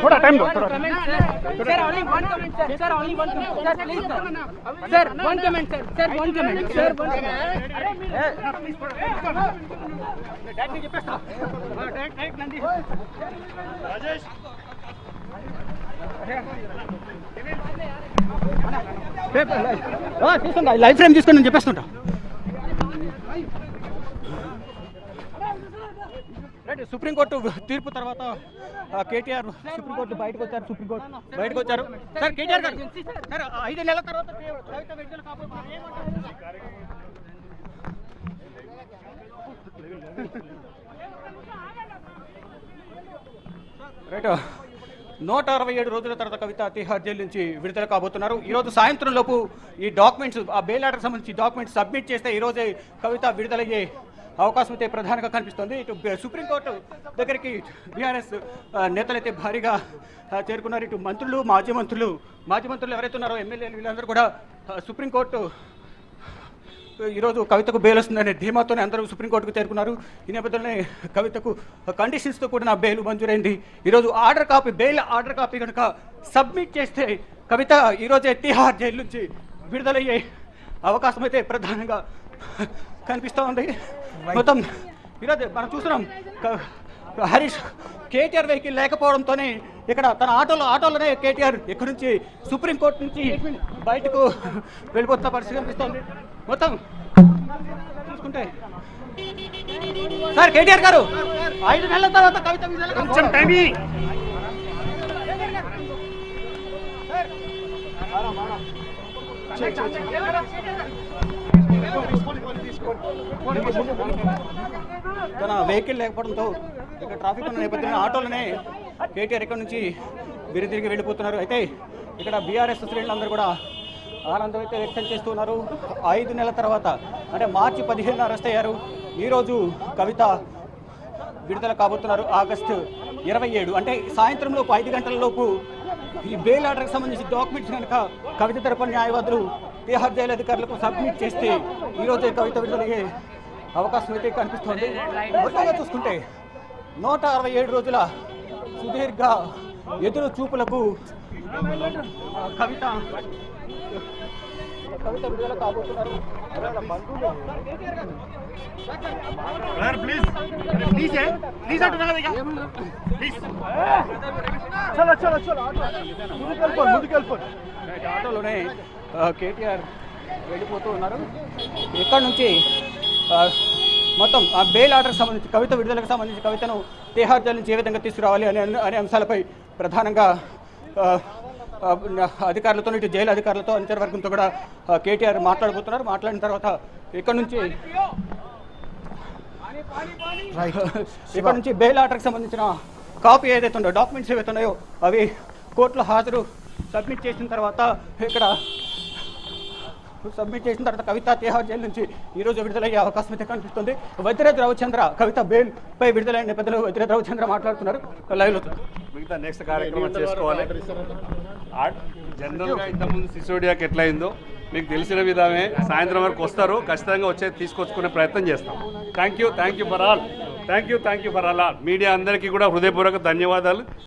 थोड़ा टाइम दो sir only one comment sir only one comment sir please sir one comment sir one comment sir direct చెప్పేస్తా direct Nandi Rajesh తీసుకుంటా live frame తీసుకొని నేను చెప్పేస్తుంటా supreme court తీర్పు తర్వాత కేటీఆర్ సుప్రీంకోర్టు బయటకు వచ్చారు సార్ కేటీఆర్ గారు సార్ 5 నెలల తర్వాత కవిత విడుదల కాబోతున్నారు రైట్ 167 రోజుల తర్వాత కవిత తిహార్ జైలు నుంచి విడుదల కాబోతున్నారు. ఈరోజు సాయంత్రం లోపు ఈ డాక్యుమెంట్స్ ఆ బెయిల్ ఆర్డర్ సంబంధించి డాక్యుమెంట్స్ సబ్మిట్ చేస్తే ఈరోజే కవిత విడుదలయ్యే అవకాశం అయితే ప్రధానంగా కనిపిస్తుంది. ఇటు సుప్రీంకోర్టు దగ్గరికి బీఆర్ఎస్ నేతలు అయితే భారీగా చేరుకున్నారు. ఇటు మంత్రులు మాజీ మంత్రులు ఎవరైతే ఉన్నారో ఎమ్మెల్యేలు వీళ్ళందరూ కూడా సుప్రీంకోర్టు ఈరోజు కవితకు బెయిల్ వస్తుందనే ధీమాతోనే అందరూ సుప్రీంకోర్టుకు చేరుకున్నారు. ఈ నేపథ్యంలోనే కవితకు కండిషన్స్తో కూడిన బెయిల్ మంజూరైంది. ఈరోజు బెయిల్ ఆర్డర్ కాపీ కనుక సబ్మిట్ చేస్తే కవిత ఈరోజే తిహార్ జైలు నుంచి విడుదలయ్యే అవకాశం అయితే ప్రధానంగా కనిపిస్తూ ఉంది. మొత్తం ఈరోజు మనం చూస్తున్నాం హరీష్ కేటీఆర్ వెహికల్ లేకపోవడంతోనే ఇక్కడ తన ఆటోలోనే కేటీఆర్ ఇక్కడ నుంచి సుప్రీంకోర్టు నుంచి బయటకు వెళ్ళిపోతున్న పరిస్థితి కనిపిస్తోంది. మొత్తం చూసుకుంటే సార్ కేటీఆర్ గారు 5 నెలల తర్వాత కవిత తన వెహికల్ లేకపోవడంతో ఇక్కడ ట్రాఫిక్ ఉన్న నేపథ్యంలో ఆటోలోనే కేటీఆర్ ఇక్కడ నుంచి తిరిగి వెళ్ళిపోతున్నారు. అయితే ఇక్కడ బీఆర్ఎస్ శ్రేణులందరూ కూడా ఆనందం అయితే వ్యక్తం చేస్తున్నారు. 5 నెలల తర్వాత అంటే మార్చి 15 అరెస్ట్ అయ్యారు. ఈరోజు కవిత విడుదల కాబోతున్నారు. ఆగస్టు 27 అంటే సాయంత్రంలోపు 5 గంటల లోపు ఈ బెయిల్ ఆర్డర్కి సంబంధించి డాక్యుమెంట్స్ కనుక కవిత తరపున న్యాయవాదులు తిహార్ జైలు అధికారులకు సబ్మిట్ చేస్తే ఈరోజే కవిత విడుదలయ్యే అవకాశం అయితే కనిపిస్తోంది. మొత్తంగా చూసుకుంటే 167 రోజుల సుదీర్ఘ ఎదురు చూపులకు కవిత విడుదల కాబోతున్నారు. ఆటోలోనే కేటీఆర్ వెళ్ళిపోతూ ఉన్నారు. ఇక్కడ నుంచి మొత్తం ఆ బెయిల్ ఆర్డర్కి సంబంధించి కవిత విడుదలకు సంబంధించి కవితను తిహార్ జైలు నుంచి ఏ విధంగా తీసుకురావాలి అనే అంశాలపై ప్రధానంగా అధికారులతో ఇటు జైలు అధికారులతో అంచనా వర్గంతో కూడా కేటీఆర్ మాట్లాడబోతున్నారు. మాట్లాడిన తర్వాత ఇక్కడ నుంచి బెయిల్ ఆర్డర్కి సంబంధించిన కాపీ ఏదైతే ఉందో డాక్యుమెంట్స్ ఏవైతే ఉన్నాయో అవి కోర్టులో హాజరు సబ్మిట్ చేసిన తర్వాత కవిత తిహార్ జైలు నుంచి ఈరోజు విడుదలయ్యే అవకాశం అయితే కనిపిస్తుంది. వజ్రద్ రవిచంద్ర కవిత బెయిల్ పై విడుదలైన నేపథ్యంలో వజ్రద్ రవిచంద్ర మాట్లాడుతున్నారు. లైవ్లో మిగతా నెక్స్ట్ కార్యక్రమం చేసుకోవాలి. జనరల్గా ఇంతకుముందు సిసోడియాకి ఎట్లా అయిందో మీకు తెలిసిన విధమే సాయంత్రం వరకు వస్తారు. ఖచ్చితంగా వచ్చేది తీసుకొచ్చుకునే ప్రయత్నం చేస్తాం. Thank you for all media అందరికీ కూడా హృదయపూర్వక ధన్యవాదాలు.